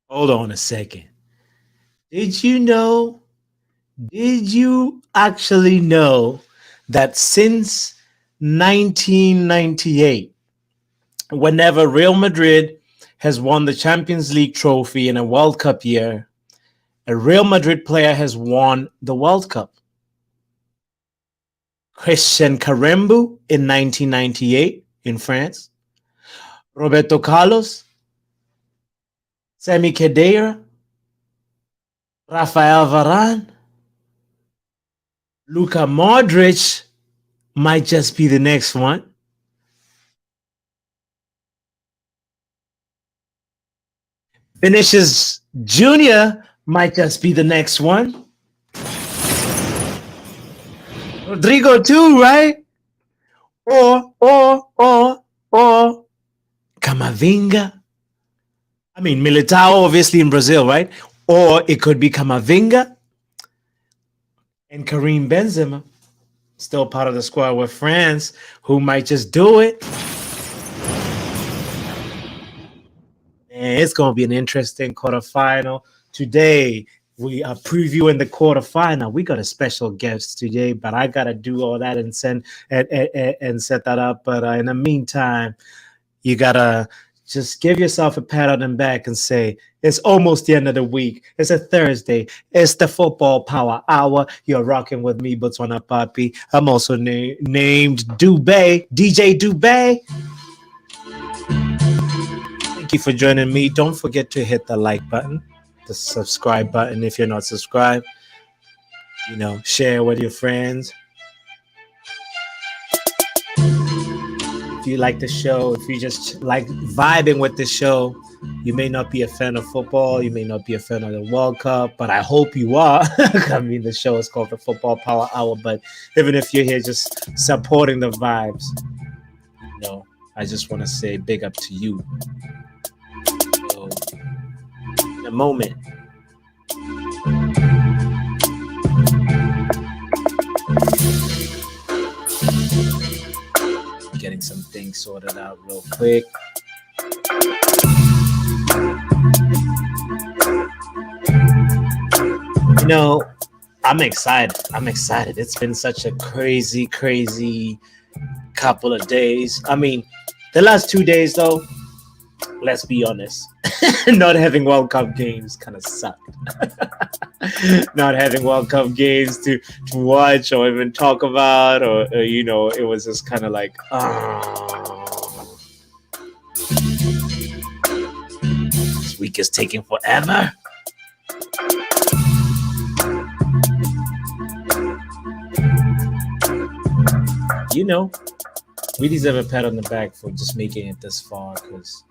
Hold on a second. Did you know? Did you actually know that since 1998, whenever Real Madrid has won the Champions League trophy in a World Cup year, a Real Madrid player has won the World Cup? Christian Carembu in 1998 in France, Roberto Carlos, Sami Khedira, Rafael Varane, Luka Modric might just be the next one. Vinicius Jr. might just be the next one. Rodrigo too, right? Or Camavinga. I mean, Militao obviously in Brazil, right? Or it could be Camavinga and Karim Benzema, still part of the squad with France, who might just do it. And it's going to be an interesting quarterfinal. Today, we are previewing the quarterfinal. We got a special guest today, but I got to do all that and set that up. But in the meantime, you got to just give yourself a pat on the back and say, it's almost the end of the week. It's a Thursday. It's the Football Power Hour. You're rocking with me, Botswana Papi. I'm also named Dubé, DJ Dubé. Thank you for joining me. Don't forget to hit the like button, the subscribe button if you're not subscribed. Share with your friends. If you like the show, if you just like vibing with the show, you may not be a fan of football, you may not be a fan of the World Cup, but I hope you are. I mean, the show is called the Football Power Hour, but even if you're here just supporting the vibes, I just want to say big up to you. So, in a moment. Getting some things sorted out real quick. I'm excited. It's been such a crazy couple of days. I mean, the last 2 days though, let's be honest, not having World Cup games kind of sucked. Not having World Cup games to watch or even talk about, or it was just kind of like, this week is taking forever. We deserve a pat on the back for just making it this far, because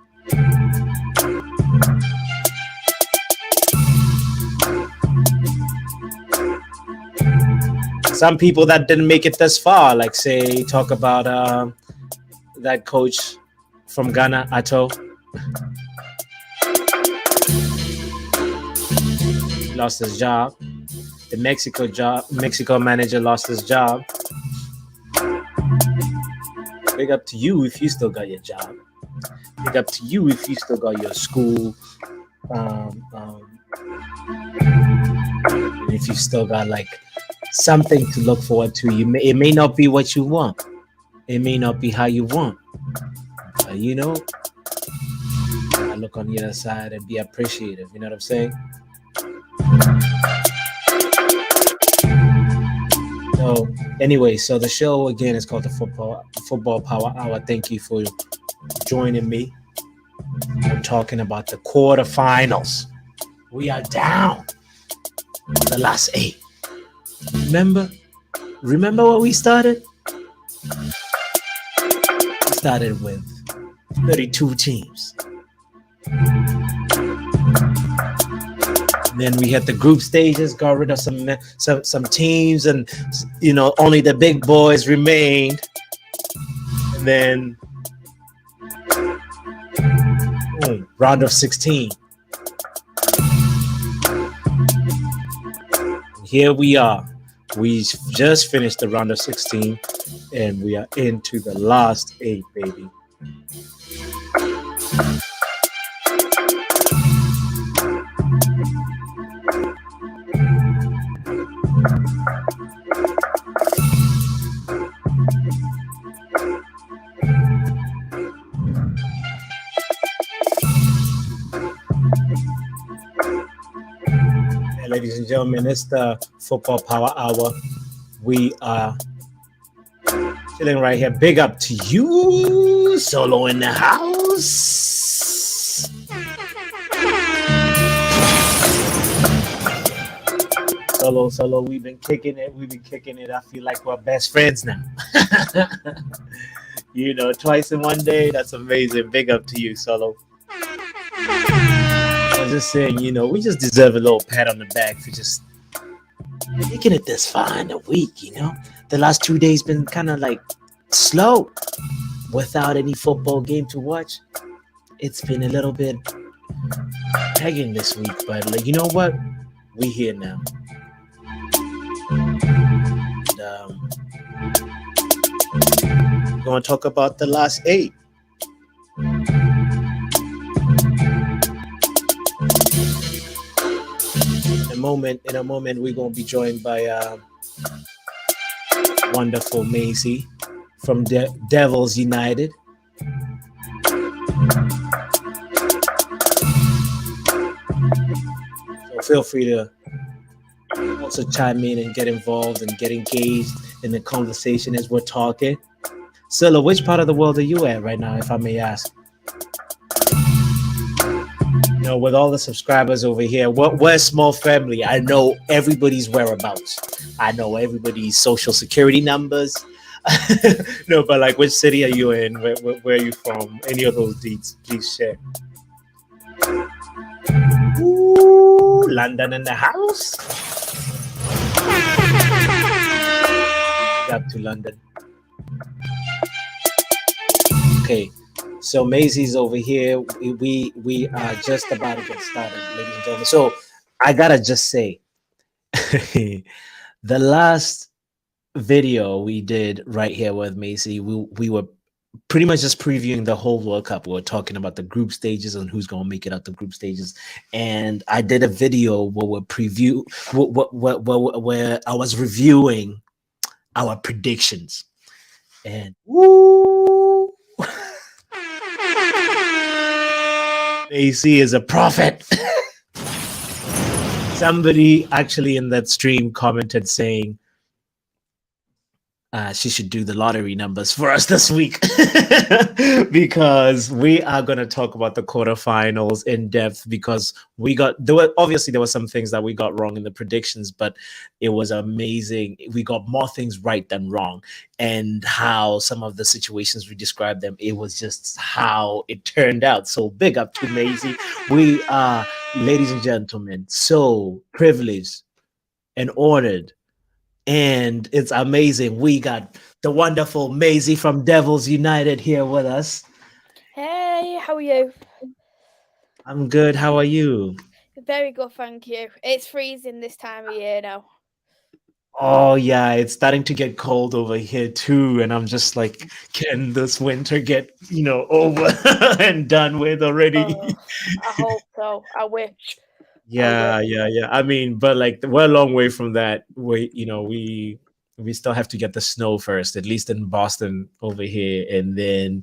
some people that didn't make it this far, like say talk about that coach from Ghana, Ato, lost his job. The Mexico manager lost his job. Big up to you if you still got your job. Big up to you if you still got your school. And if you still got like something to look forward to. It may not be what you want. It may not be how you want. But I look on the other side and be appreciative. You know what I'm saying? So anyway, so the show again is called the Football Power Hour. Thank you for joining me. I'm talking about the quarterfinals. We are down the last 8. Remember what we started? We started with 32 teams. Then we had the group stages, got rid of some teams, and only the big boys remained. And then round of 16. Here we are. We just finished the round of 16, and we are into the last 8, baby. ladies and gentlemen, it's the Football Power Hour. We are chilling right here. Big up to you, Solo in the house. Solo, we've been kicking it. I feel like we're best friends now. Twice in one day. That's amazing. Big up to you, Solo. I was just saying, we just deserve a little pat on the back for just making it this far in a week. The last 2 days been kind of like slow without any football game to watch. It's been a little bit pegging this week, but like, you know what? We here now. And, we're going to talk about the last 8. In a moment, we're going to be joined by wonderful Maisie from Devils United. So feel free to also chime in and get involved and get engaged in the conversation as we're talking. Silla, which part of the world are you at right now, if I may ask? With all the subscribers over here, we're a small family. I know everybody's whereabouts. I know everybody's social security numbers. No, but like, which city are you in? Where are you from? Any of those deeds, please share. Ooh, London in the house. Up to London. Okay. So Maisie's over here. We are just about to get started, ladies and gentlemen. So I gotta just say, the last video we did right here with Maisie, we were pretty much just previewing the whole World Cup. We were talking about the group stages and who's gonna make it out the group stages. And I did a video where where I was reviewing our predictions. And woo! AC is a prophet. Somebody actually in that stream commented saying she should do the lottery numbers for us this week because we are going to talk about the quarterfinals in depth because there were some things that we got wrong in the predictions, but it was amazing. We got more things right than wrong, and how some of the situations we described them, it was just how it turned out. So big up to Maisie. We are, ladies and gentlemen, so privileged and honored. And it's amazing. We got the wonderful Maisie from Devils United here with us. Hey, how are you? I'm good. How are you? Very good, thank you. It's freezing this time of year now. Oh, yeah. It's starting to get cold over here, too. And I'm just like, can this winter get, over and done with already? Oh, I hope so. I wish. Yeah. I mean, but like, we're a long way from that. We still have to get the snow first, at least in Boston over here, and then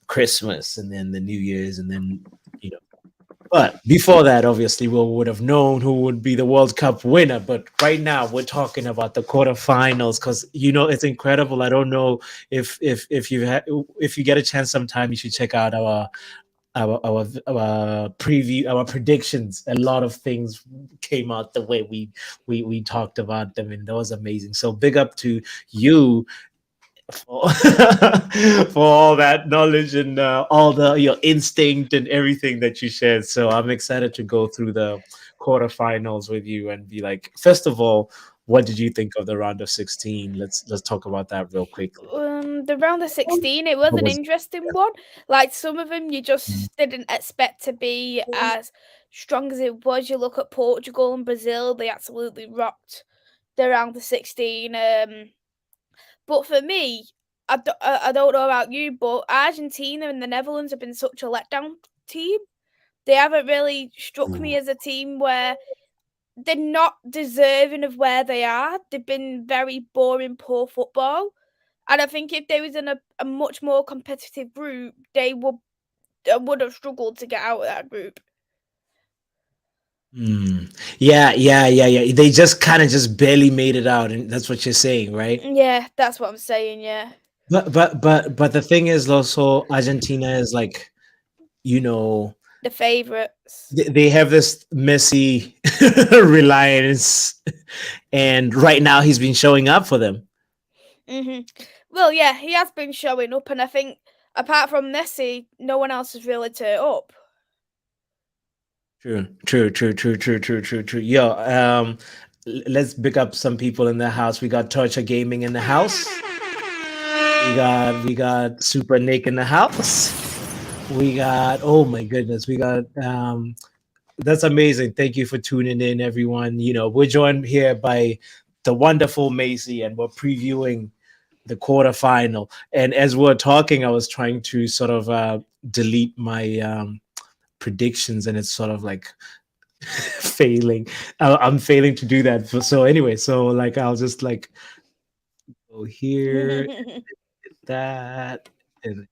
Christmas, and then the New Year's, and then but before that, obviously, we would have known who would be the World Cup winner. But right now, we're talking about the quarterfinals because it's incredible. I don't know if you get a chance sometime, you should check out our preview, our predictions. A lot of things came out the way we talked about them, and that was amazing. So big up to you for, for all that knowledge and all your instinct and everything that you shared. So I'm excited to go through the quarterfinals with you and be like, first of all, what did you think of the round of 16? Let's talk about that real quickly. The round of 16, it was an interesting one. Like, some of them you just didn't expect to be as strong as it was. You look at Portugal and Brazil, they absolutely rocked the round of 16. But for me, I don't know about you, but Argentina and the Netherlands have been such a letdown team. They haven't really struck me as a team where they're not deserving of where they are. They've been very boring, poor football. And I think if they was in a much more competitive group, they would have struggled to get out of that group. Yeah. They just kind of just barely made it out, and that's what you're saying, right? Yeah, that's what I'm saying. Yeah, But the thing is also Argentina is like, you know, the favourites. they have this Messi reliance, and right now he's been showing up for them. Well, yeah, he has been showing up, and I think apart from Messi, no one else has really turned up. True. Yo, let's pick up some people in the house. We got Torture Gaming in the house. We got Super Nick in the house. We got, oh my goodness, we got that's amazing. Thank you for tuning in, everyone. We're joined here by the wonderful Macy, and we're previewing the quarterfinal. And as we're talking, I was trying to sort of delete my predictions, and it's sort of like failing. I'm failing to do that. So anyway, so like I'll just like go here, that, and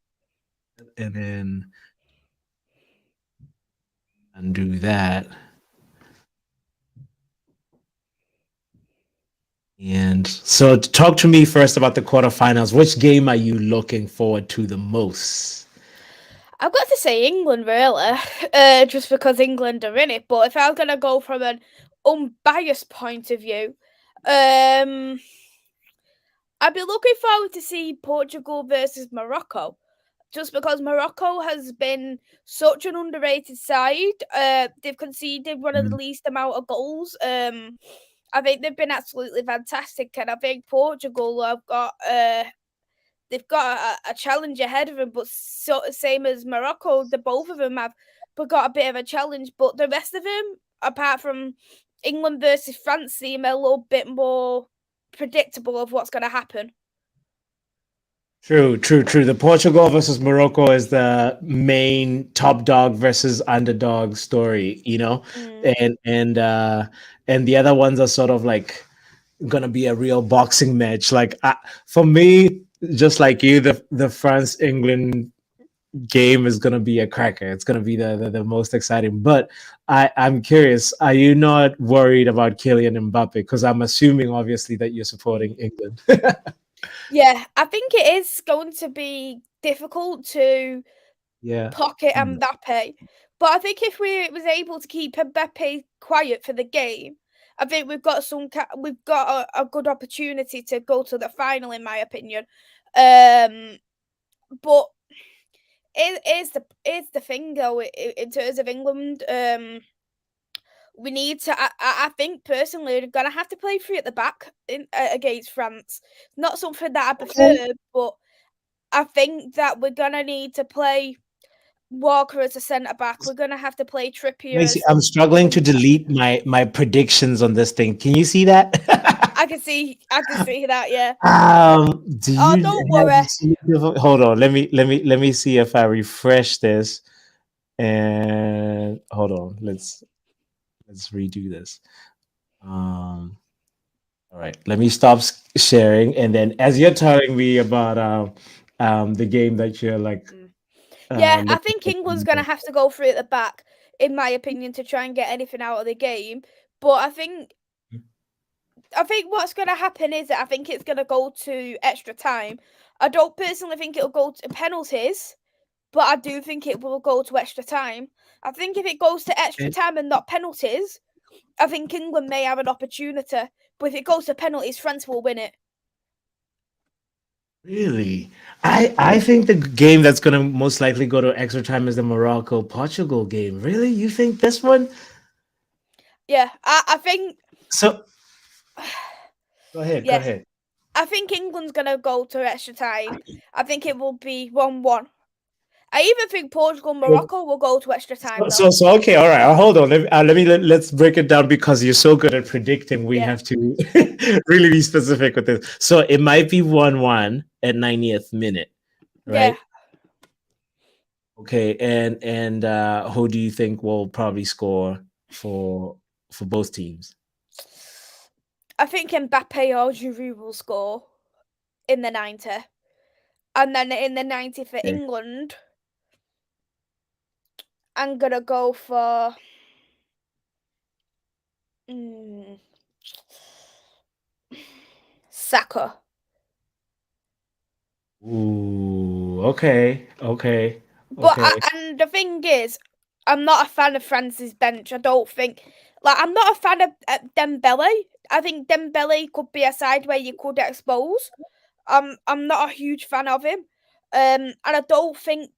then undo that. And so, talk to me first about the quarterfinals. Which game are you looking forward to the most? I've got to say England, really, just because England are in it. But if I was gonna go from an unbiased point of view, I'd be looking forward to see Portugal versus Morocco. Just because Morocco has been such an underrated side. They've conceded one of the least amount of goals. I think they've been absolutely fantastic, and I think Portugal have got they've got a challenge ahead of them. But same as Morocco, the both of them have got a bit of a challenge. But the rest of them, apart from England versus France, seem a little bit more predictable of what's going to happen. True. The Portugal versus Morocco is the main top dog versus underdog story, and the other ones are sort of like gonna be a real boxing match. Like for me, just like you, the France England game is gonna be a cracker. It's gonna be the most exciting. But I'm curious, are you not worried about Kylian Mbappe? Because I'm assuming obviously that you're supporting England. Yeah, I think it is going to be difficult to Yeah. pocket Mbappe. But I think if we was able to keep Mbappe quiet for the game, I think we've got a good opportunity to go to the final, in my opinion. But is the thing though in terms of England. We need to. I think personally, we're gonna have to play three at the back against France. Not something that I prefer, but I think that we're gonna need to play Walker as a centre back. We're gonna have to play Trippier Macy, as I'm struggling wing to back. delete my predictions on this thing. Can you see that? I can see that. Yeah. Do Oh, you don't have worry. hold on, let me see if I refresh this, and hold on, let's redo this. All right, let me stop sharing, and then as you're telling me about the game that you're like Yeah, I looking think for. England's gonna have to go three at the back, in my opinion, to try and get anything out of the game. But I think what's going to happen is that I think it's going to go to extra time. I don't personally think it'll go to penalties, but I do think it will go to extra time. I think if it goes to extra time and not penalties, I think England may have an opportunity. But if it goes to penalties, France will win it. Really? I think the game that's going to most likely go to extra time is the Morocco Portugal game. Really? You think this one? Yeah, I think. So go ahead, go Yeah, ahead. I think England's going to go to extra time. I think it will be 1-1. I even think Portugal and Morocco will go to extra time, though. So okay, all right. Hold on. Let's break it down because you're so good at predicting. We Yeah. have to really be specific with this. So it might be 1-1 at 90th minute, Yeah. right? Okay, and who do you think will probably score for both teams? I think Mbappe or Giroud will score in the 90. And then in the 90 for Okay. England, I'm going to go for Saka. Ooh, okay, But okay. and the thing is, I'm not a fan of France's bench. I don't think I'm not a fan of Dembele. I think Dembele could be a side where you could expose. I'm not a huge fan of him. And I don't think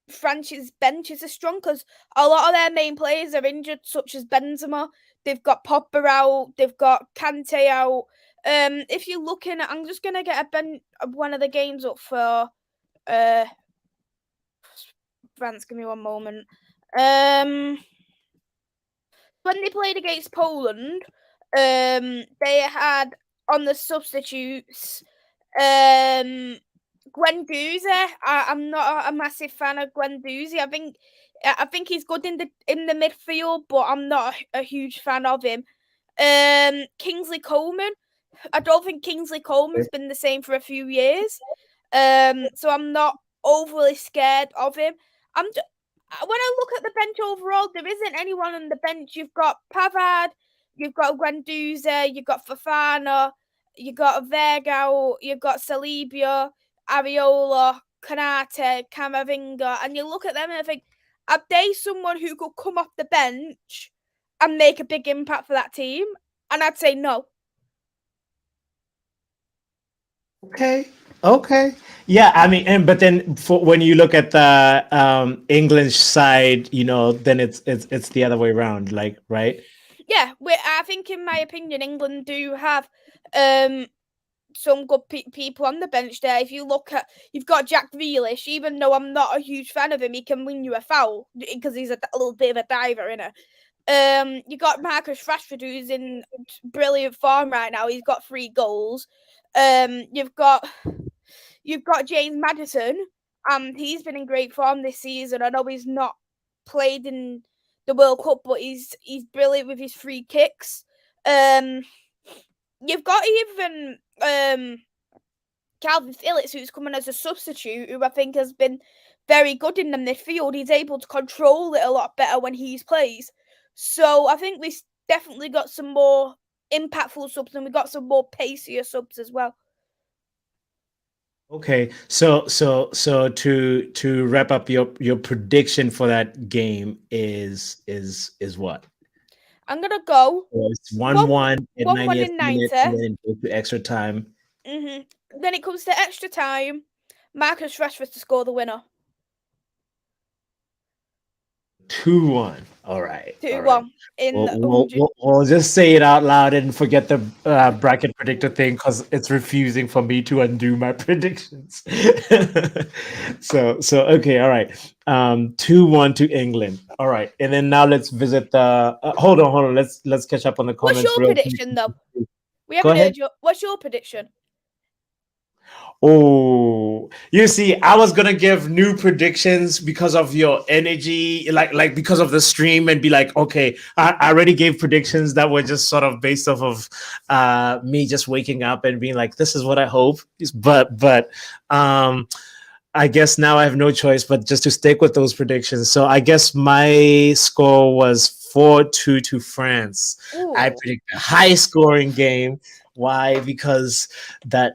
France's bench is as strong because a lot of their main players are injured, such as Benzema. They've got Pogba out. They've got Kante out. If you're looking at, I'm just gonna get one of the games up for France. Give me one moment. When they played against Poland, they had on the substitutes Guendouzi. I'm not a massive fan of Guendouzi. I think he's good in the midfield, but I'm not a huge fan of him. Kingsley Coman. I don't think Kingsley Coman's been the same for a few years. So I'm not overly scared of him. When I look at the bench overall, there isn't anyone on the bench. You've got Pavard, you've got Guendouzi, you've got Fofana, you've got Vergao, you've got Saliba, Areola, Konate, Camavinga, and you look at them and I think, are they someone who could come off the bench and make a big impact for that team? And I'd say no. Okay. Yeah, I mean, but then when you look at the English side, then it's the other way around, like, right? Yeah, I think, in my opinion, England do have some good people on the bench there. If you look at, you've got Jack Grealish. Even though I'm not a huge fan of him, he can win you a foul because he's a little bit of a diver, innit? You got Marcus Rashford, who's in brilliant form right now. He's got 3 goals. You've got James Maddison, and he's been in great form this season. I know he's not played in the World Cup, but he's brilliant with his free kicks. You've got even Calvin Phillips, who's coming as a substitute, who I think has been very good in the midfield. He's able to control it a lot better when he plays. So I think we've definitely got some more impactful subs, and we've got some more pacier subs as well. Okay, so to wrap up, your prediction for that game is what? I'm gonna go. So it's 1-1 at 1-1 90th in minute, 90. and then go to extra time. Then it comes to extra time. Marcus Rashford to score the winner. 2-1. All right. 2-1 We'll just say it out loud and forget the bracket predictor thing because it's refusing for me to undo my predictions. so okay, all right. 2-1 to England. All right, and then now let's visit the. Hold on. Let's catch up on the comments. What's your prediction, though? We Go haven't ahead. heard your. What's your prediction? Oh, you see, I was gonna give new predictions because of your energy, like because of the stream, and be like, okay, I already gave predictions that were just sort of based off of me just waking up and being like, this is what I hope. But I guess now I have no choice but just to stick with those predictions. So I guess my score was 4-2 to France. Ooh. I predict a high scoring game. Why? Because the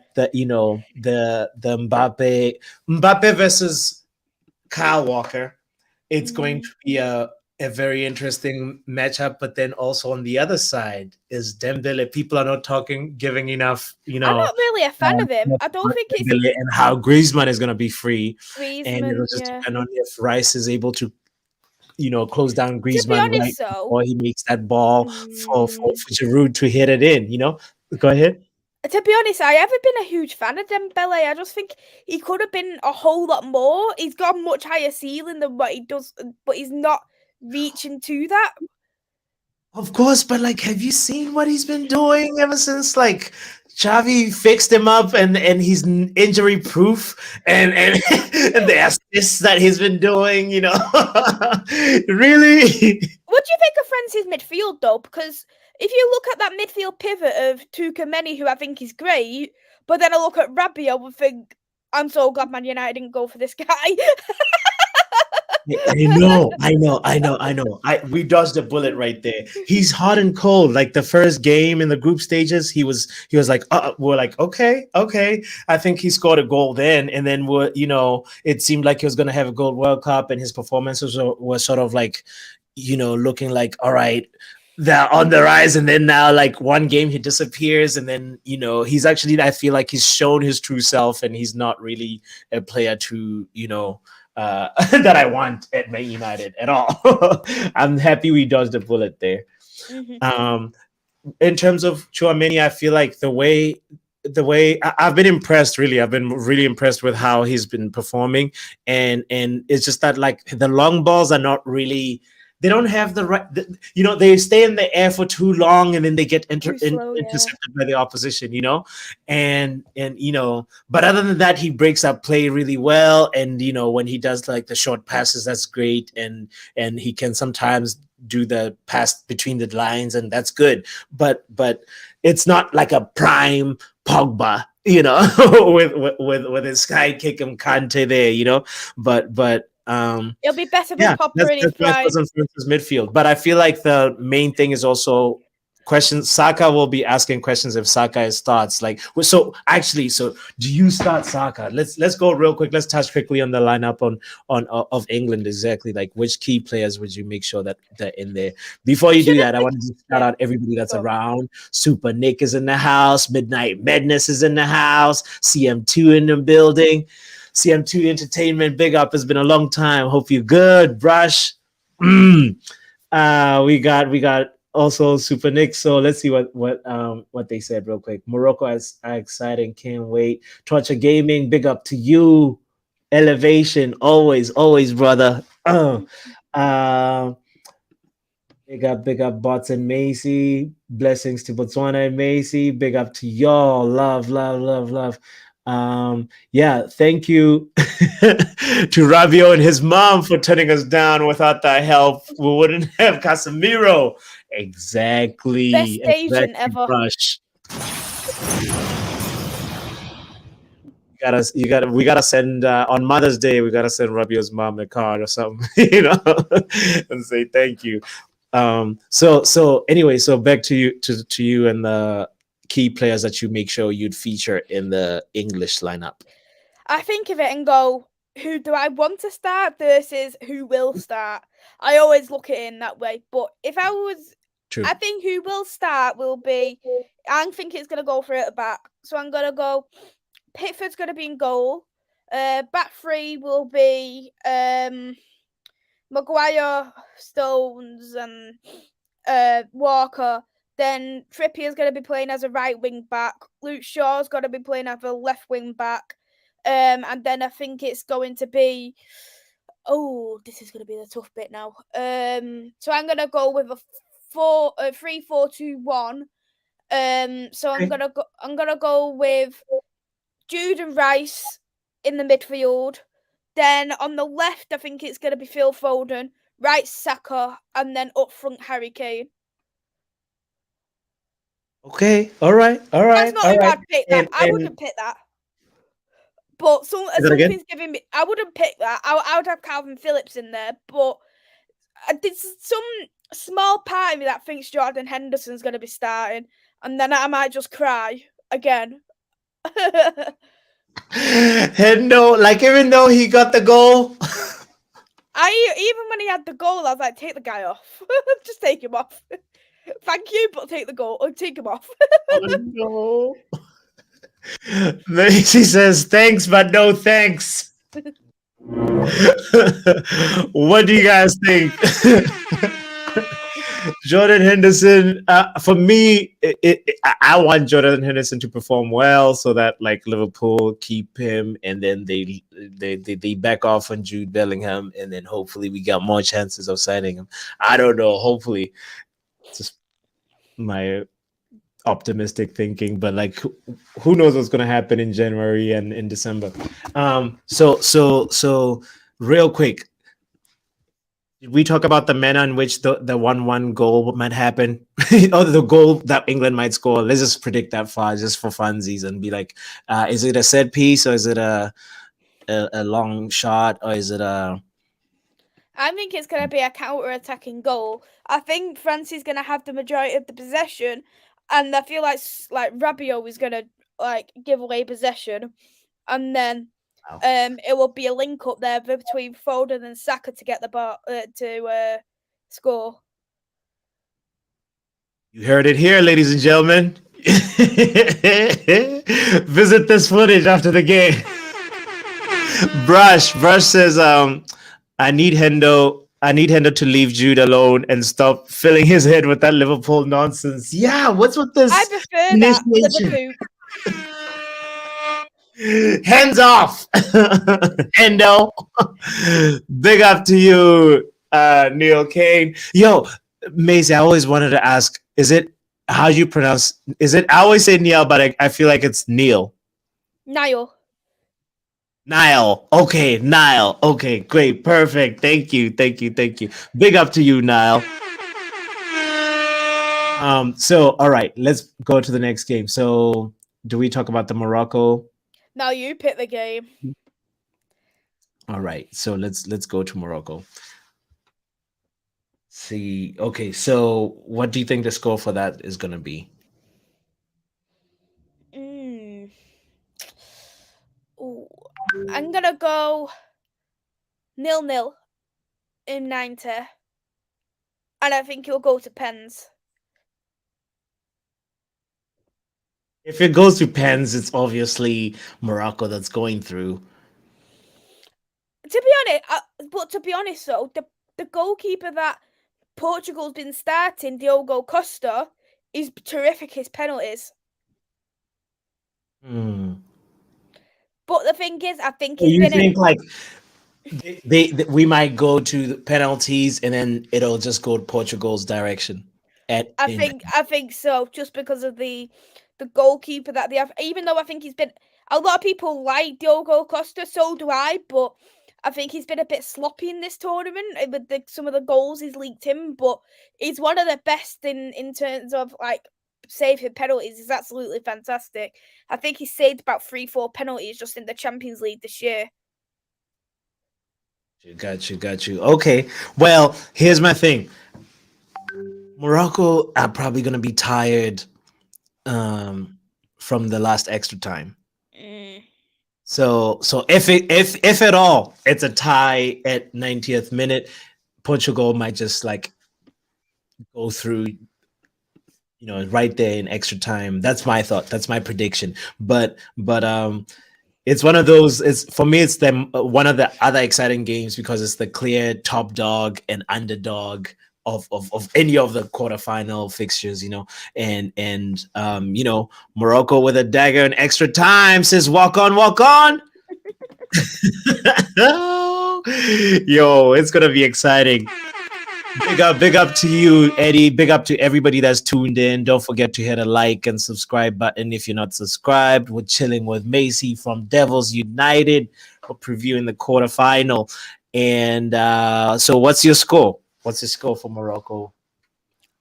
Mbappe versus Kyle Walker, it's going to be a very interesting matchup. But then also on the other side is Dembele. People are not giving enough. I'm not really a fan of him. I don't think it's Dembele and how Griezmann is going to be free, Griezmann, and it'll just depend on if Rice is able to close down Griezmann, to be honest, before he makes that ball for Giroud to hit it in. Go ahead. To be honest, I haven't been a huge fan of Dembele. I just think he could have been a whole lot more. He's got a much higher ceiling than what he does, but he's not reaching to that. Of course, but have you seen what he's been doing ever since Xavi fixed him up and he's injury proof and the assists that he's been doing, really? What do you think of France's midfield though? Because if you look at that midfield pivot of Tuchemeni, who I think is great, but then I look at Rabiot and think, I'm so glad Man United didn't go for this guy. I know. We dodged a bullet right there. He's hot and cold. Like the first game in the group stages, he was like, we're like, okay. I think he scored a goal then, and then it seemed like he was gonna have a gold World Cup, and his performances were sort of like, looking like, all right, they're on the rise, and then now like one game he disappears, and then he's actually, I feel like he's shown his true self, and he's not really a player to that I want at Man United at all. I'm happy we dodged the bullet there. Mm-hmm. In terms of Chouameni, I feel like I've been impressed. Really, I've been really impressed with how he's been performing, and it's just that like the long balls are not really. They don't have the right. They stay in the air for too long, and then they get intercepted by the opposition. But other than that, he breaks up play really well, and when he does like the short passes, that's great, and he can sometimes do the pass between the lines, and that's good. But it's not like a prime Pogba, with his sky kick and Kante there, but It'll be better with Popper in his prime. Midfield. But I feel like the main thing is also questions. Saka will be asking questions if Saka starts. So do you start Saka? Let's go real quick. Let's touch quickly on the lineup of England. Exactly, like which key players would you make sure that they're in there? Before you do that, I want to shout out everybody that's around. Super Nick is in the house. Midnight Madness is in the house. CM2 in the building. CM2 Entertainment, big up. It's been a long time. Hope you're good. Brush. We got also Super Nick. So let's see what they said real quick. Morocco is exciting. Can't wait. Torture Gaming, big up to you. Elevation, always, brother. Big up Bots and Macy. Blessings to Botswana and Macy. Big up to y'all. Love. Thank you to Rabio and his mom for turning us down. Without that help, we wouldn't have Casemiro. Exactly. Best agent ever. Brush. We gotta send on Mother's Day. We gotta send Rabio's mom a card or something, and say thank you. So back to you and the key players that you make sure you'd feature in the English lineup. I think of it and go, who do I want to start versus who will start? I always look at it in that way. But if I was, I think who will start will be, I think it's going to go for it at the back. So I'm going to go, Pickford's going to be in goal. Back three will be Maguire, Stones and Walker. Then Trippier's going to be playing as a right wing back. Luke Shaw's going to be playing as a left wing back. And then I think it's going to be... Oh, this is going to be the tough bit now. So I'm going to go with a 3-4-2-1. So I'm going to go with Jude and Rice in the midfield. Then on the left, I think it's going to be Phil Foden. Right, Saka. And then up front, Harry Kane. Okay, all right. That's not who I'd pick that. I wouldn't pick that. But something's giving me... I wouldn't pick that. I would have Calvin Phillips in there. But there's some small part of me that thinks Jordan Henderson's going to be starting. And then I might just cry again. Hendo, like even though he got the goal... Even when he had the goal, I was like, take the guy off. Just take him off. Thank you, but take the goal. Or take him off. Oh, no. She says, thanks, but no thanks. What do you guys think? Jordan Henderson, for me, I want Jordan Henderson to perform well so that like Liverpool keep him, and then they back off on Jude Bellingham, and then hopefully we got more chances of signing him. I don't know. Hopefully, it's just my optimistic thinking, but like who knows what's going to happen in January and in December. So real quick. Did we talk about the manner in which the 1-1 goal might happen? Or the goal that England might score? Let's just predict that far, just for funsies, and be like, is it a set piece, or is it a long shot, or is it a I think it's going to be a counter-attacking goal. I think France is going to have the majority of the possession, and I feel like Rabiot is going to give away possession, and then Wow. it will be a link up there between Foden and Saka to get the bar to score. You heard it here, ladies and gentlemen. Visit this footage after the game. Brush says, I need Hendo to leave Jude alone and stop filling his head with that Liverpool nonsense. Yeah, what's with this? I prefer that Liverpool. Hands off, Hendo. Big up to you, Neil Kane. Yo, Maisie, I always wanted to ask, is it how you pronounce? Is it? I always say Neil, but I feel like it's Neil. Niall. Niall. Okay, Niall. Okay, great. Perfect. Thank you. Big up to you, Niall. So all right, let's go to the next game. So do we talk about the Morocco? Now you pick the game. All right. So let's go to Morocco. See. Okay, so what do you think the score for that is gonna be? Ooh, I'm gonna go 0-0 in 90, and I think you'll go to pens. If it goes to pens, it's obviously Morocco that's going through. To be honest, though, the goalkeeper that Portugal's been starting, Diogo Costa, is terrific. His penalties. But the thing is, I think So you think like we might go to the penalties and then it'll just go Portugal's direction. I think so, just because of the goalkeeper that they have. Even though I think he's been a lot of people like Diogo Costa, so do I. But I think he's been a bit sloppy in this tournament with some of the goals he's leaked in. But he's one of the best in terms of saving penalties. He's absolutely fantastic. I think he's saved about 3-4 penalties just in the Champions League this year. Got you. Okay. Well, here's my thing. Morocco are probably gonna be tired from the last extra time. So if at all it's a tie at 90th minute, Portugal might just go through, right there in extra time. That's my thought. That's my prediction. But it's one of those. It's for me. It's one of the other exciting games because it's the clear top dog and underdog of any of the quarterfinal fixtures, and Morocco with a dagger in extra time says walk on. Yo, it's gonna be exciting. Big up to you, Eddie. Big up to everybody that's tuned in. Don't forget to hit a like and subscribe button if you're not subscribed. We're chilling with Macy from Devils United. We're previewing the quarterfinal. And so what's your score? What's your score for Morocco?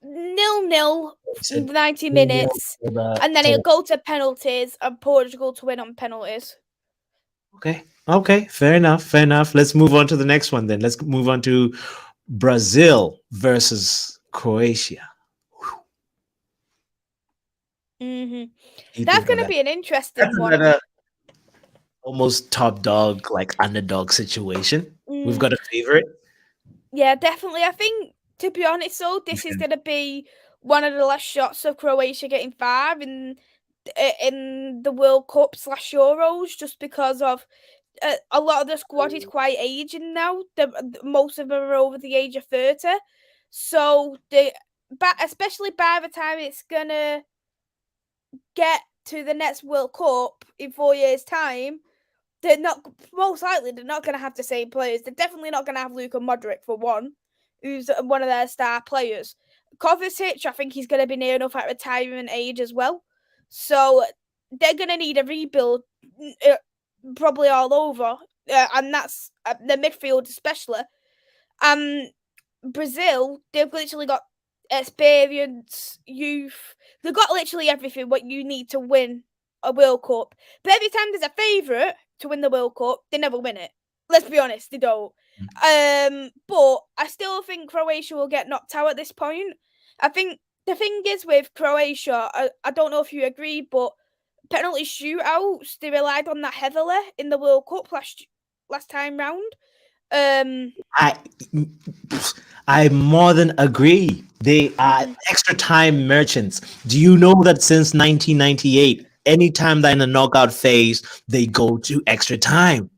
0-0, 90 minutes. And then it'll go to penalties and Portugal to win on penalties. Okay. Fair enough. Let's move on to the next one then. Let's move on to Brazil versus Croatia. That's going to be an interesting one. Almost top dog, underdog situation. We've got a favorite. Yeah, definitely. I think, to be honest, though, this is going to be one of the last shots of Croatia getting far in the World Cup / Euros, just because of a lot of the squad is quite aging now. Most of them are over the age of 30. So, especially by the time it's going to get to the next World Cup in 4 years' time, they're not going to have the same players. They're definitely not going to have Luka Modric, for one, who's one of their star players. Kovacic, I think he's going to be near enough at retirement age as well. So they're going to need a rebuild probably all over. And that's the midfield especially. Brazil, they've literally got experience, youth. They've got literally everything what you need to win a World Cup. But every time there's a favourite to win the World Cup, they never win it. Let's be honest, they don't. But I still think Croatia will get knocked out at this point. I think the thing is with Croatia, I don't know if you agree, but penalty shootouts, they relied on that heavily in the World Cup last time round. I I more than agree. They are extra time merchants. Do you know that since 1998, anytime they're in the knockout phase, they go to extra time.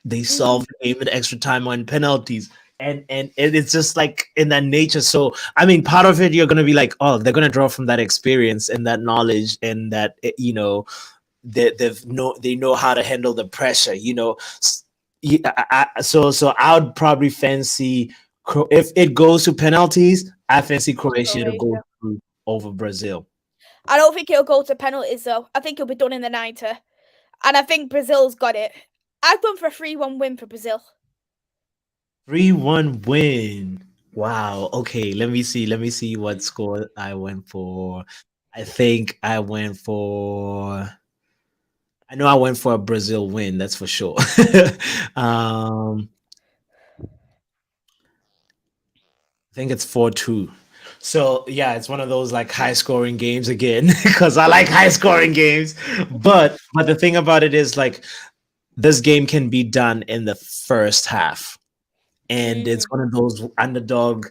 They solve the game in extra time on penalties. And it's just like in that nature. So I mean, part of it you're gonna be like, oh, they're gonna draw from that experience and that knowledge and that they know how to handle the pressure. So I would probably fancy if it goes to penalties, I fancy Croatia to go through over Brazil. I don't think it'll go to penalties though. I think it'll be done in the 90. And I think Brazil's got it. I've gone for a 3-1 win for Brazil. 3-1 win. Wow. Okay, let me see what score I went for. I think I went for I know I went for a Brazil win, that's for sure. I think it's 4-2. So yeah, it's one of those like high scoring games again because I like high scoring games. But the thing about it is like this game can be done in the first half. And it's one of those underdog,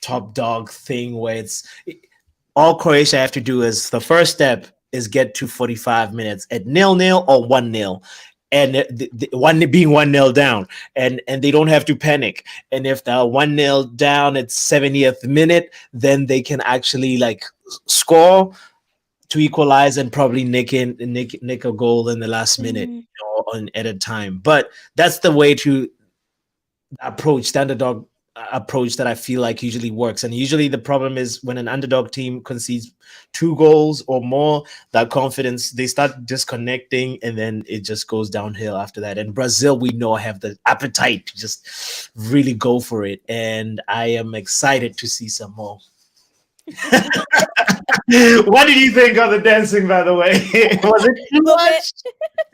top dog thing where it's all Croatia have to do is the first step is get to 45 minutes at 0-0 or 1-0. And the one being 1-0 down, and they don't have to panic. And if they're 1-0 down at 70th minute, then they can actually like score to equalize and probably nick a goal in the last minute at a time. But that's the way to approach the underdog approach that I feel like usually works. And usually the problem is when an underdog team concedes 2 goals or more, that confidence, they start disconnecting and then it just goes downhill after that. And Brazil, we know, have the appetite to just really go for it. And I am excited to see some more. What did you think of the dancing, by the way? Was it too much?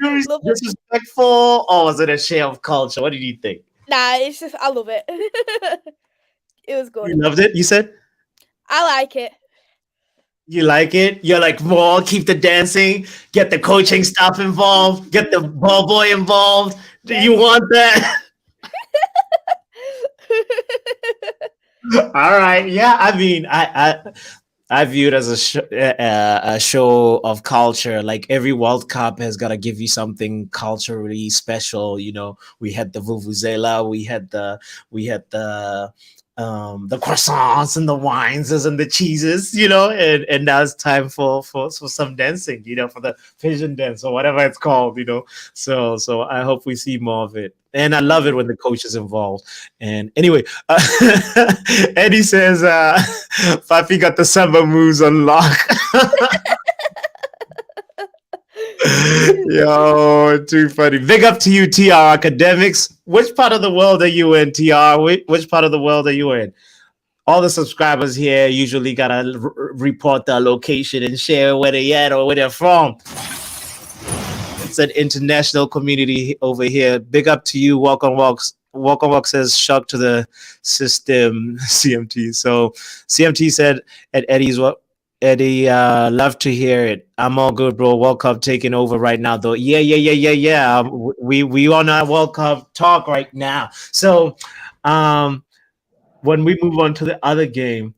Too disrespectful, or was it a share of culture? What did you think? Nah, it's just, I love it. It was good. You loved it, you said? I like it. You like it? You're like, more, keep the dancing, get the coaching staff involved, get the ball boy involved. Do you want that? All right. Yeah, I mean, I view it as a show of culture. Like every World Cup has got to give you something culturally special. We had the vuvuzela, we had the croissants and the wines and the cheeses, and now it's time for some dancing, for the pigeon dance or whatever it's called, So I hope we see more of it. And I love it when the coach is involved. And anyway, Eddie says, Fafi got the samba moves on lock. Yo, too funny. Big up to you, TR Academics. Which part of the world are you in, TR? Which part of the world are you in? All the subscribers here usually gotta report their location and share where they at or where they're from. It's an international community over here. Big up to you, Welcome Walk says, shock to the system, CMT. So CMT said at Eddie's what? Eddie, love to hear it. I'm all good, bro. World Cup taking over right now, though. Yeah. We on our World Cup talk right now. So, when we move on to the other game,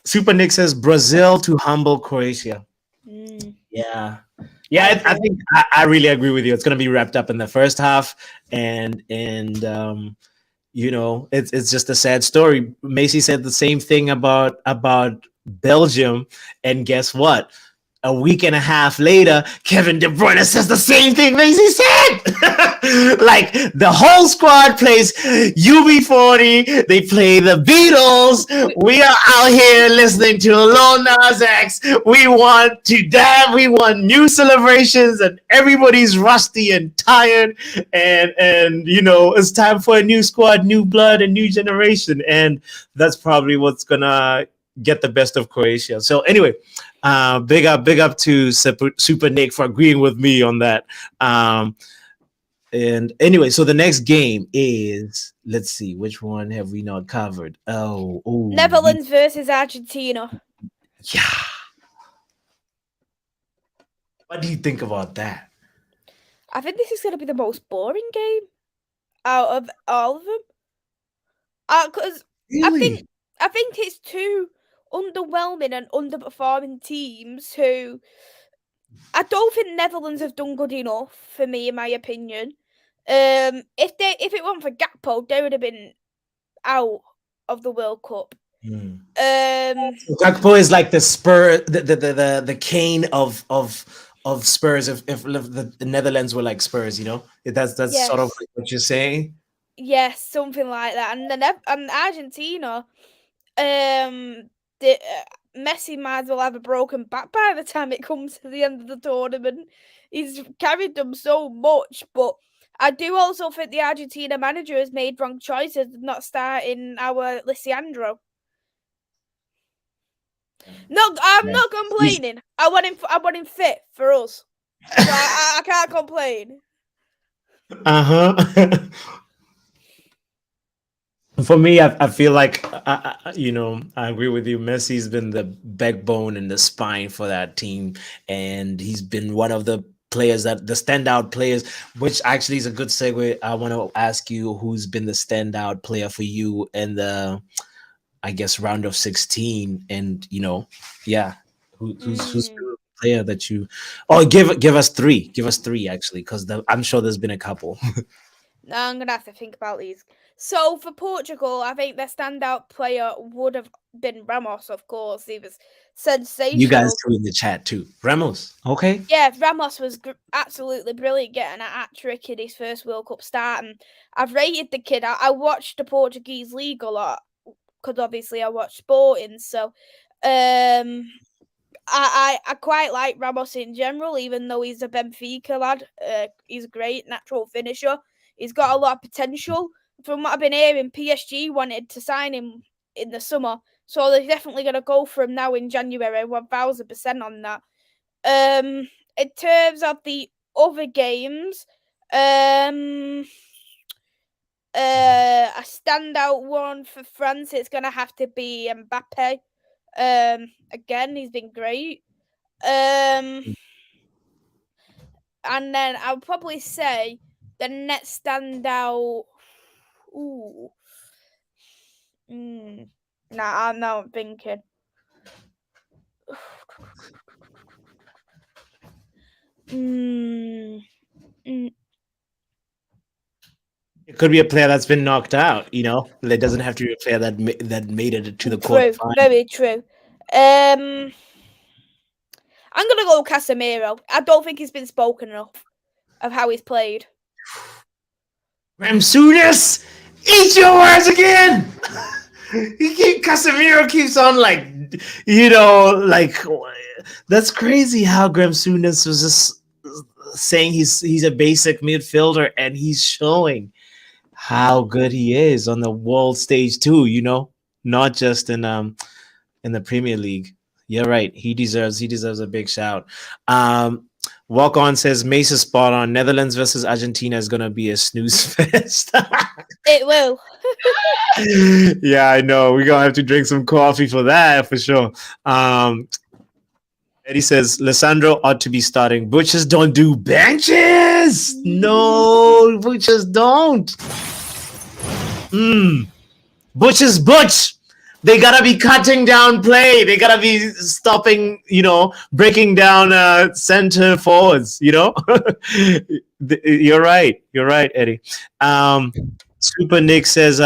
Super Nick says Brazil to humble Croatia. Yeah. I think I really agree with you. It's going to be wrapped up in the first half, and it's just a sad story. Macy said the same thing about Belgium, and guess what? A week and a half later, Kevin De Bruyne says the same thing Macy said. Like the whole squad plays UB40, they play the Beatles. We are out here listening to Lil Nas X. We want new celebrations, and everybody's rusty and tired. And it's time for a new squad, new blood, and new generation. And that's probably what's gonna get the best of Croatia. So anyway, big up to Super Nick for agreeing with me on that. And anyway, so the next game is, let's see, which one have we not covered? Netherlands versus Argentina. Yeah. What do you think about that? I think this is going to be the most boring game out of all of them. Because Really? I think it's two underwhelming and underperforming teams who I don't think Netherlands have done good enough for me, in my opinion. If it weren't for Gakpo, they would have been out of the World Cup. Gakpo is like the Spur, the Kane of Spurs. If the Netherlands were like Spurs, you know, that's yes. sort of like what you're saying. Yes, something like that. And Argentina, Messi might as well have a broken back by the time it comes to the end of the tournament. He's carried them so much, but I do also think the Argentina manager has made wrong choices, not starting our Lisandro. No, I'm not complaining. I want him fit for us. So I can't complain. For me, I feel like I agree with you. Messi's been the backbone and the spine for that team, and he's been one of the players the standout players. Which actually is a good segue. I want to ask you who's been the standout player for you in the, I guess, round of 16, and who's the player that you? Oh, give us three. Give us three actually, because I'm sure there's been a couple. No, I'm gonna have to think about these. So for Portugal, I think their standout player would have been Ramos. Of course, he was sensational. You guys too in the chat too. Ramos, okay? Yeah, Ramos was absolutely brilliant, getting a hat trick in his first World Cup start, and I've rated the kid. I watched the Portuguese league a lot because obviously I watch sporting, so I quite like Ramos in general, even though he's a Benfica lad. He's a great natural finisher. He's got a lot of potential. From what I've been hearing, PSG wanted to sign him in the summer, so they're definitely going to go for him now in January, 1000% on that. In terms of the other games, a standout one for France, it's going to have to be Mbappe. Again, he's been great. And then I'll probably say the next standout. Ooh. Nah, I'm thinking. It could be a player that's been knocked out. You know, it doesn't have to be a player that made it to the quarterfinal. Very true. I'm gonna go Casemiro. I don't think he's been spoken enough of how he's played. Ramsunas, eat your words again. Casemiro keeps on that's crazy how Gramsunas was just saying he's a basic midfielder, and he's showing how good he is on the world stage too, you know, not just in the Premier League. You're right. He deserves a big shout. Walk on says Mace is spot on. Netherlands versus Argentina is gonna be a snooze fest. It will. Yeah, I know. We're gonna have to drink some coffee for that for sure. Eddie says Lisandro ought to be starting. Butchers don't do benches. No, butchers don't. Butchers butch. They gotta be cutting down play. They gotta be stopping, breaking down center forwards, You're right. You're right, Eddie. Super Nick says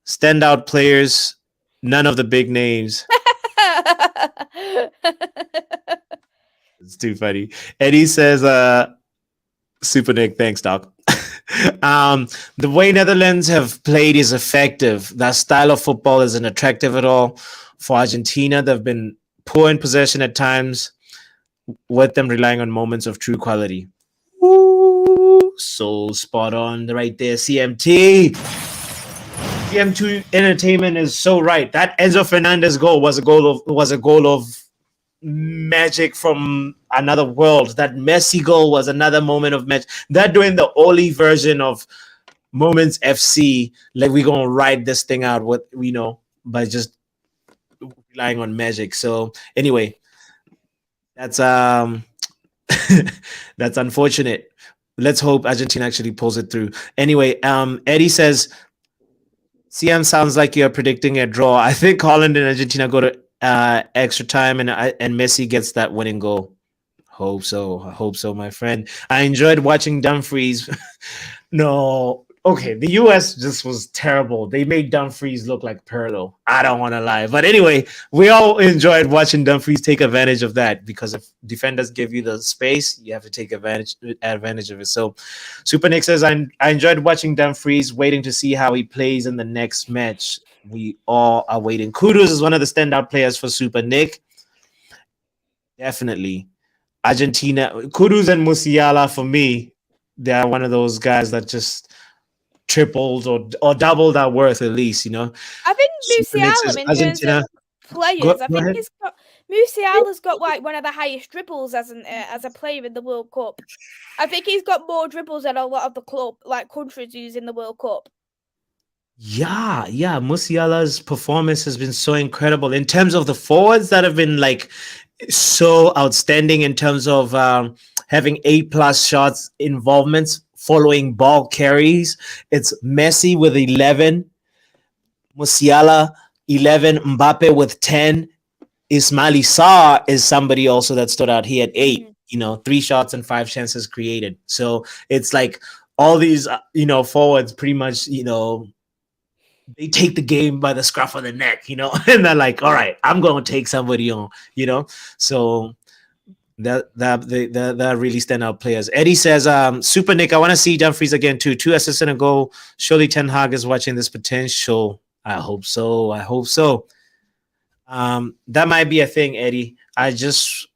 standout players, none of the big names. It's too funny. Eddie says Super Nick, thanks, Doc. The way Netherlands have played is effective. That style of football isn't attractive at all. For Argentina, they've been poor in possession at times, with them relying on moments of true quality. Ooh, so spot on right there, CMT. CM2 Entertainment is so right. That Enzo Fernandez goal was a goal of magic from another world. That Messi goal was another moment of magic. That doing the Oli version of Moments FC, like we're gonna ride this thing out with by just relying on magic. So anyway, that's that's unfortunate. Let's hope Argentina actually pulls it through. Anyway, Eddie says CM sounds like you're predicting a draw. I think Holland and Argentina go to extra time, and Messi gets that winning goal. Hope so. I hope so, my friend. I enjoyed watching Dumfries. No, okay. The U.S. just was terrible. They made Dumfries look like Perlo. I don't want to lie, but anyway, we all enjoyed watching Dumfries take advantage of that because if defenders give you the space, you have to take advantage of it. So, Super Nick says I enjoyed watching Dumfries, waiting to see how he plays in the next match. We all are waiting. Kudus is one of the standout players for Super Nick. Definitely. Argentina, Kudus and Musiala for me, they are one of those guys that just tripled or doubled our worth at least, I think Super Nick says Musiala, in terms Argentina. of players, Go I think ahead. he's got Musiala's got like one of the highest dribbles as a player in the World Cup. I think he's got more dribbles than a lot of the countries use in the World Cup. Yeah, Musiala's performance has been so incredible in terms of the forwards that have been like so outstanding in terms of having A+ shots involvements following ball carries. It's Messi with 11, Musiala 11, Mbappe with 10. Ismail Sarr is somebody also that stood out. He had 8, 3 shots and 5 chances created. So it's like all these, forwards pretty much, they take the game by the scruff of the neck, and they're like, all right, I'm going to take somebody on, So that really stand out players. Eddie says, Super Nick, I want to see Dumfries again too. 2 assists and a goal. Surely Ten Hag is watching this potential. I hope so. That might be a thing, Eddie. I just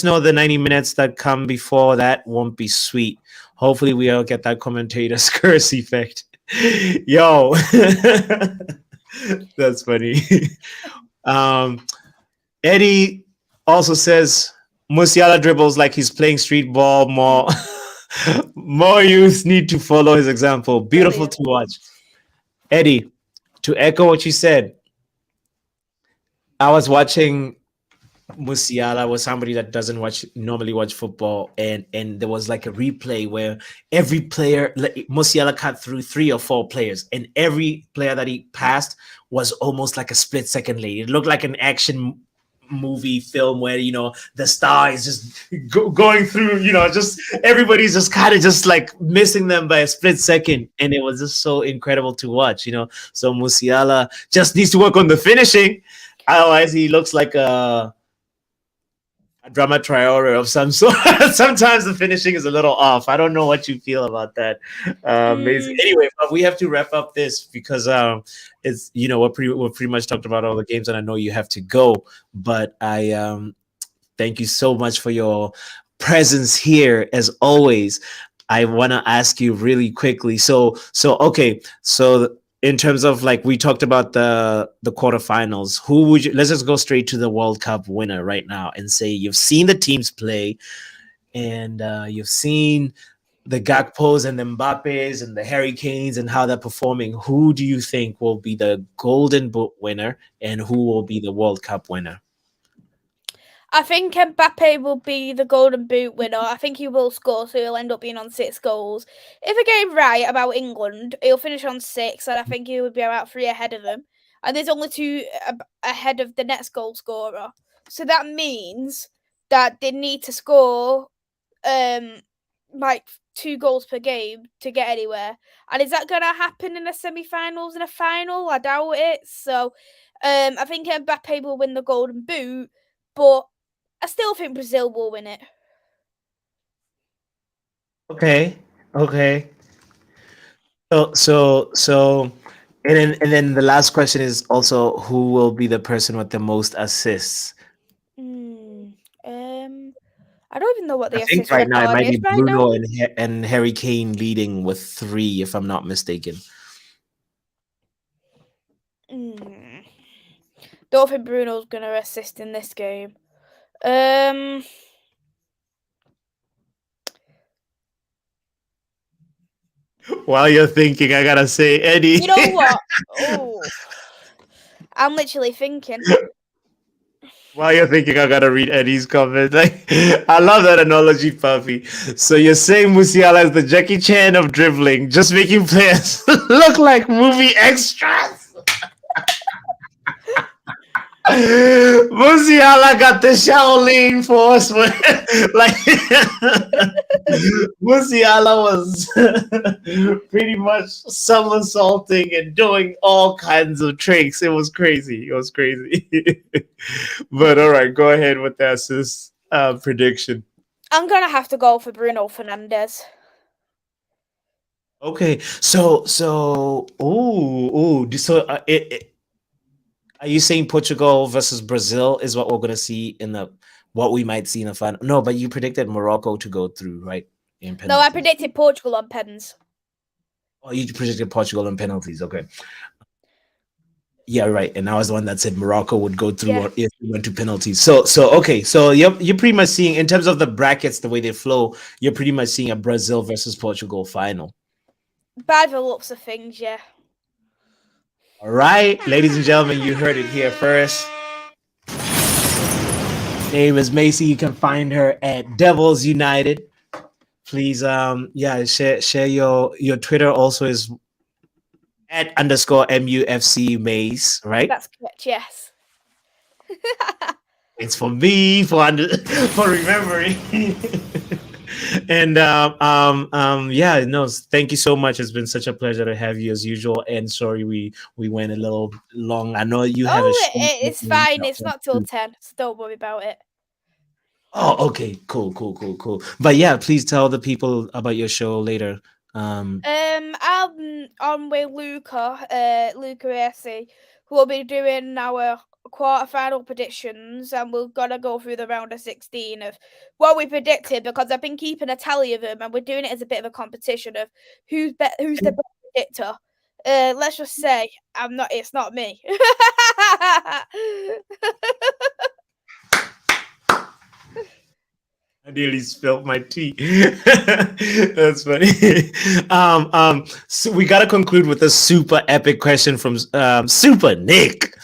know the 90 minutes that come before that won't be sweet. Hopefully we all get that commentator's curse effect. Yo. That's funny. Eddie also says Musiala dribbles like he's playing street ball more. More youths need to follow his example. Beautiful to watch. Eddie, to echo what you said, I was watching Musiala was somebody that doesn't normally watch football, and there was like a replay where every player, Musiala cut through 3 or 4 players, and every player that he passed was almost like a split second late. It looked like an action movie film where the star is just going through, just everybody's just kind of just like missing them by a split second, and it was just so incredible to watch. So Musiala just needs to work on the finishing, otherwise he looks like a Drama Traore of some sort. Sometimes the finishing is a little off. I don't know what you feel about that. Anyway, but we have to wrap up this because it's we're pretty much talked about all the games, and I know you have to go. But I thank you so much for your presence here as always. I want to ask you really quickly. So in terms of like we talked about the quarterfinals, who would you? Let's just go straight to the World Cup winner right now and say you've seen the teams play, and you've seen the Gakpos and the Mbappes and the Harry Kanes and how they're performing. Who do you think will be the Golden Boot winner, and who will be the World Cup winner? I think Mbappe will be the Golden Boot winner. I think he will score, so he'll end up being on 6 goals. If I get it right about England, he'll finish on 6, and I think he would be about 3 ahead of them. And there's only 2 ahead of the next goal scorer. So that means that they need to score like 2 goals per game to get anywhere. And is that going to happen in the semi-finals and a final? I doubt it. So I think Mbappe will win the Golden Boot, but I still think Brazil will win it. Okay. So, and then the last question is also who will be the person with the most assists? I don't even know what the assist right now it might be Bruno right and Harry Kane leading with 3, if I'm not mistaken. Don't think Bruno's going to assist in this game. While you're thinking, I gotta say Eddie. You know what? Oh, I'm literally thinking. While you're thinking, I gotta read Eddie's comment. Like, I love that analogy, Puffy. So you're saying Musiala is the Jackie Chan of dribbling, just making players look like movie extras. Musiala got the Shaolin force, like Musiala was pretty much somersaulting and doing all kinds of tricks. It was crazy. It was crazy. But all right, go ahead with that, sis. Prediction. I'm gonna have to go for Bruno Fernandes. Okay, are you saying Portugal versus Brazil is what we're going to see in the what we might see in the final? No, but you predicted Morocco to go through, right? In penalties. No, I predicted Portugal on pens. Oh, you predicted Portugal in penalties. Okay. Yeah, right. And I was the one that said Morocco would go through if we went to penalties. So okay. So you're pretty much seeing in terms of the brackets, the way they flow, you're pretty much seeing a Brazil versus Portugal final. By the looks of things, yeah. All right, ladies and gentlemen, you heard it here first. Name is Macy. You can find her at Devils United. Please, share your Twitter. Also is at _MUFC Mace, right? That's correct. Yes. It's for me for remembering. And thank you so much. It's been such a pleasure to have you as usual. And sorry we went a little long. I know you have it's fine. It's not till 10, so don't worry about it. Oh, okay, cool. But yeah, please tell the people about your show later. I'm on with Luca Racey, who will be doing our quarterfinal predictions, and we're gonna go through the round of 16 of what we predicted, because I've been keeping a tally of them, and we're doing it as a bit of a competition of who's the best predictor. Let's just say it's not me. I nearly spilled my tea. That's funny. So we got to conclude with a super epic question from Super Nick.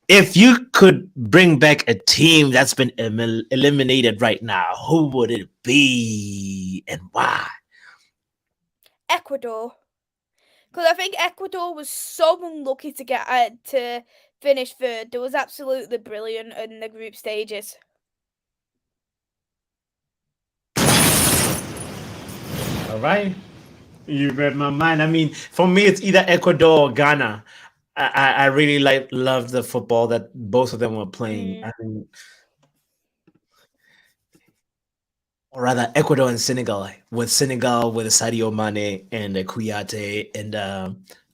If you could bring back a team that's been eliminated right now, who would it be and why? Ecuador. Because I think Ecuador was so unlucky to get to finish third. It was absolutely brilliant in the group stages. All right. You read my mind. I mean, for me, it's either Ecuador or Ghana. I really loved the football that both of them were playing. I mean, or rather, Ecuador and Senegal. With Sadio Mane and Kouyaté and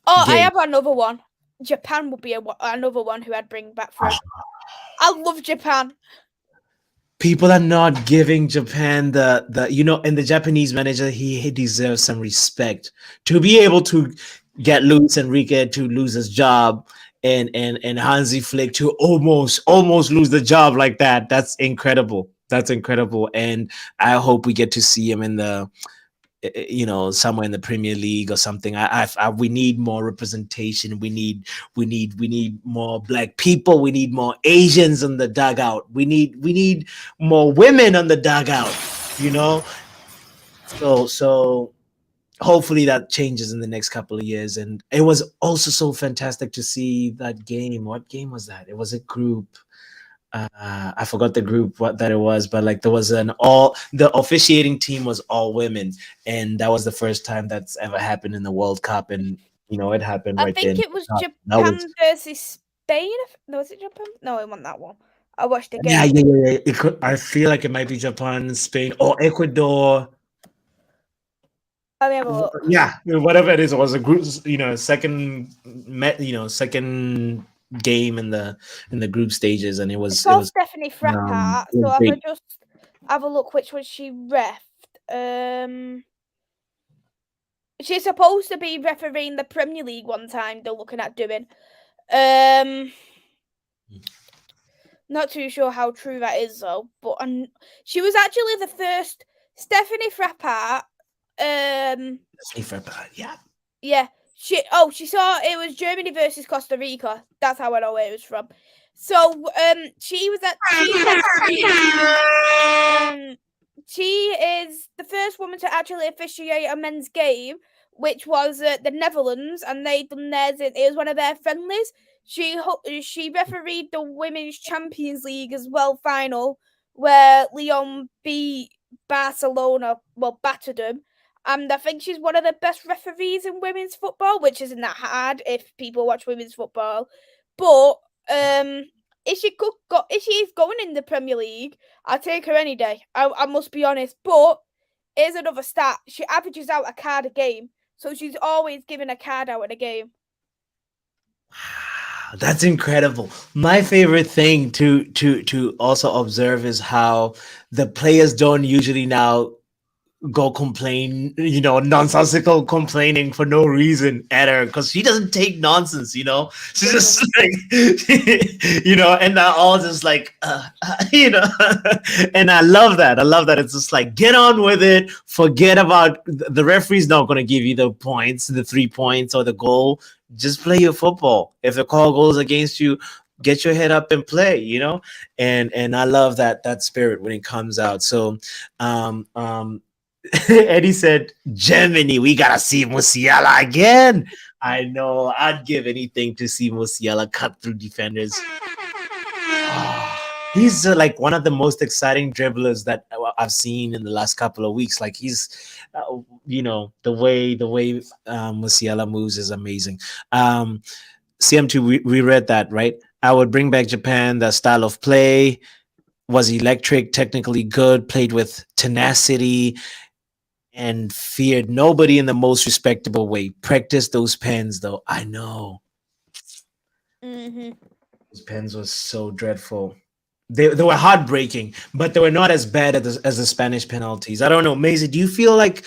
I have another one. Japan would be another one who I'd bring back for. I love Japan. People are not giving Japan the and the Japanese manager, he deserves some respect to be able to get Luis Enrique to lose his job and Hansi Flick to almost lose the job like that. That's incredible. And I hope we get to see him in the somewhere in the Premier League or something. We need more representation. We need more Black people. We need more Asians in the dugout. We need more women on the dugout. So hopefully that changes in the next couple of years. And it was also so fantastic to see that game. What game was that? It was a group. I forgot the group that it was, but like there was the officiating team was all women, and that was the first time that's ever happened in the World Cup, and it happened right there. I think it was Japan versus Spain. No, was it Japan? No, it wasn't that one. I watched the game. Yeah. I feel like it might be Japan, Spain, or Ecuador. Let me have a look. Yeah, whatever it is, it was a group. Second game in the group stages, and it was Stephanie Frappart. So I will just have a look which one she refed. She's supposed to be refereeing the Premier League one time. They're looking at doing. Not too sure how true that is though, but she was actually the first Stephanie Frappart. Yeah. Yeah, she saw it was Germany versus Costa Rica. That's how I know where it was from. So she's actually she is the first woman to actually officiate a men's game, which was the Netherlands, and they done theirs. It was one of their friendlies. She refereed the Women's Champions League as well final, where Lyon beat Barcelona, well battered them. And I think she's one of the best referees in women's football, which isn't that hard if people watch women's football. But if she's going in the Premier League, I'll take her any day. I must be honest. But here's another stat: she averages out a card a game, so she's always giving a card out in a game. Wow, that's incredible. My favorite thing to also observe is how the players don't usually now go complain, nonsensical complaining for no reason at her because she doesn't take nonsense, She's just like, and they're all just like, and I love that. I love that. It's just like, get on with it. Forget about the referee's not going to give you the points, the 3 points or the goal. Just play your football. If the call goes against you, get your head up and play, and I love that spirit when it comes out. So, Eddie said, Germany, we gotta see Musiala again. I know, I'd give anything to see Musiala cut through defenders. Oh, he's like one of the most exciting dribblers that I've seen in the last couple of weeks. Like he's, the way Musiala moves is amazing. CM2, we read that, right? I would bring back Japan, the style of play was electric, technically good, played with tenacity, and feared nobody in the most respectable way. Practice those pens, though. I know. Mm-hmm. Those pens were so dreadful. They were heartbreaking, but they were not as bad as the Spanish penalties. I don't know, Maisie. Do you feel like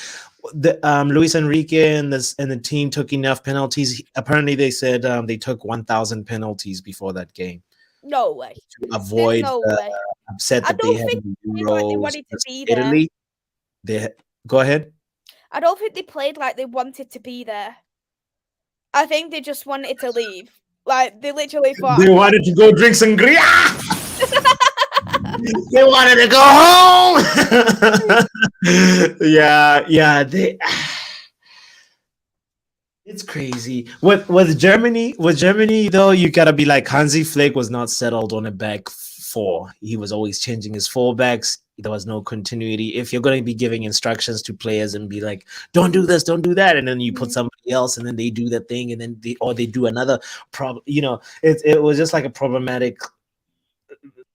the Luis Enrique and the team took enough penalties? Apparently, they said they took 1,000 penalties before that game. No way. To avoid no way. upset that they had in the Euros. They wanted to be Italy. Go ahead. I don't think they played like they wanted to be there. I think they just wanted to leave. Like they literally thought they wanted to go drink sangria. They wanted to go home. yeah. It's crazy. With Germany though, you gotta be like Hansi Flick was not settled on a back four. He was always changing his fullbacks. There was no continuity. If you're going to be giving instructions to players and be like, don't do this, don't do that, and then you put somebody else and then they do that thing and then they do another problem, it was just like a problematic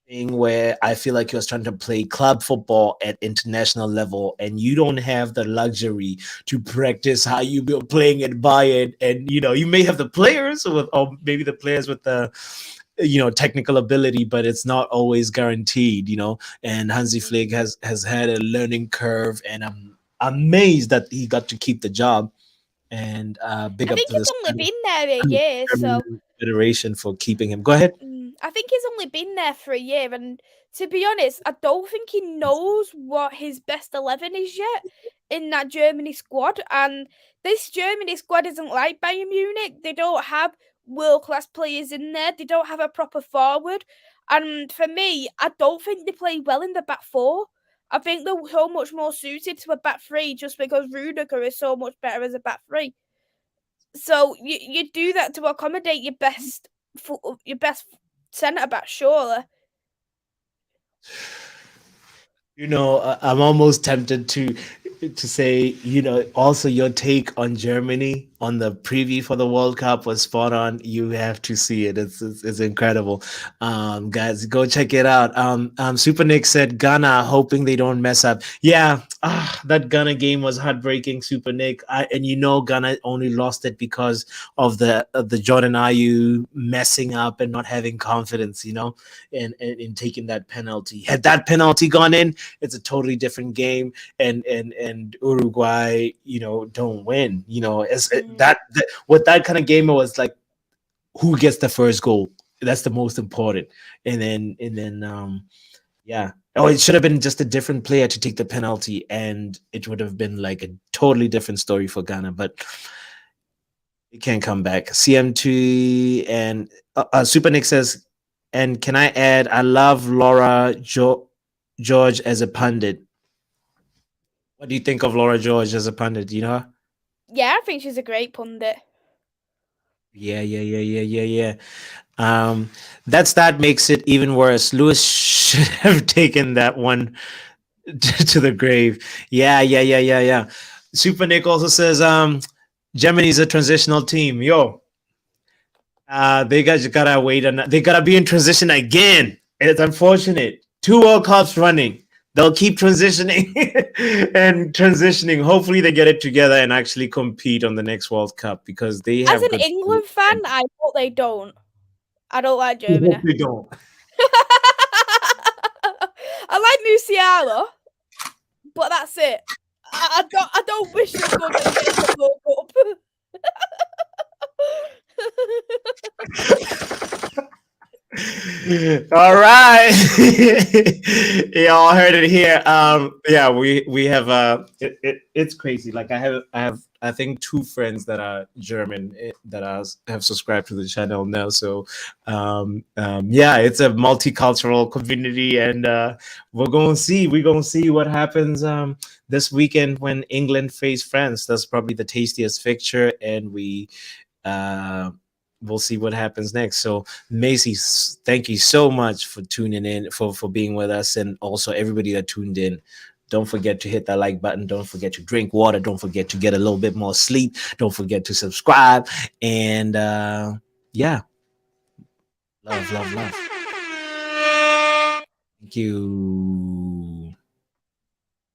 thing where I feel like he was trying to play club football at international level and you don't have the luxury to practice how you be playing it by it. And, you may have the players or maybe the players with the technical ability, but it's not always guaranteed, and Hansi Flick has had a learning curve, and I'm amazed that he got to keep the job. And big I up think to he's only been there a year, so Federation for keeping him. Go ahead. I think he's only been there for a year, and to be honest, I don't think he knows what his best 11 is yet in that Germany squad. And this Germany squad isn't like Bayern Munich. They don't have world-class players in there. They don't have a proper forward. And for me, I don't think they play well in the back four. I think they're so much more suited to a back three just because Rudiger is so much better as a back three. So you do that to accommodate your best centre back, surely. I'm almost tempted to say, also your take on Germany on the preview for the World Cup was spot on. You have to see it. It's incredible. Guys, go check it out. Super Nick said Ghana, hoping they don't mess up. Yeah, that Ghana game was heartbreaking, Super Nick. Ghana only lost it because of the Jordan Ayew messing up and not having confidence, and in taking that penalty. Had that penalty gone in, it's a totally different game, and Uruguay, don't win. With that kind of game, it was like, who gets the first goal? That's the most important. And then yeah. Oh, it should have been just a different player to take the penalty, and it would have been like a totally different story for Ghana. But it can't come back. CM2 and Super Nick says, and can I add, I love George as a pundit. What do you think of Laura George as a pundit? Do you know her? Yeah, I think she's a great pundit. Yeah. That makes it even worse. Lewis should have taken that one to the grave. Yeah. Super Nick also says, Germany's a transitional team. Yo, they gotta wait and they gotta be in transition again. It's unfortunate. 2 World Cups running. They'll keep transitioning and transitioning. Hopefully, they get it together and actually compete on the next World Cup because they have. As an England fan, I hope they don't. I don't like Germany. They don't. I like Musiala, but that's it. I don't wish them good at the World Cup. All right. Y'all heard it here. Yeah, we have it's crazy. Like I think 2 friends that are German that have subscribed to the channel now. So yeah, it's a multicultural community, and we're gonna see what happens this weekend when England face France. That's probably the tastiest fixture, and we'll see what happens next. So Macy, thank you so much for tuning in, for being with us, and also everybody that tuned in. Don't forget to hit that like button. Don't forget to drink water. Don't forget to get a little bit more sleep. Don't forget to subscribe. And yeah, love. Thank you.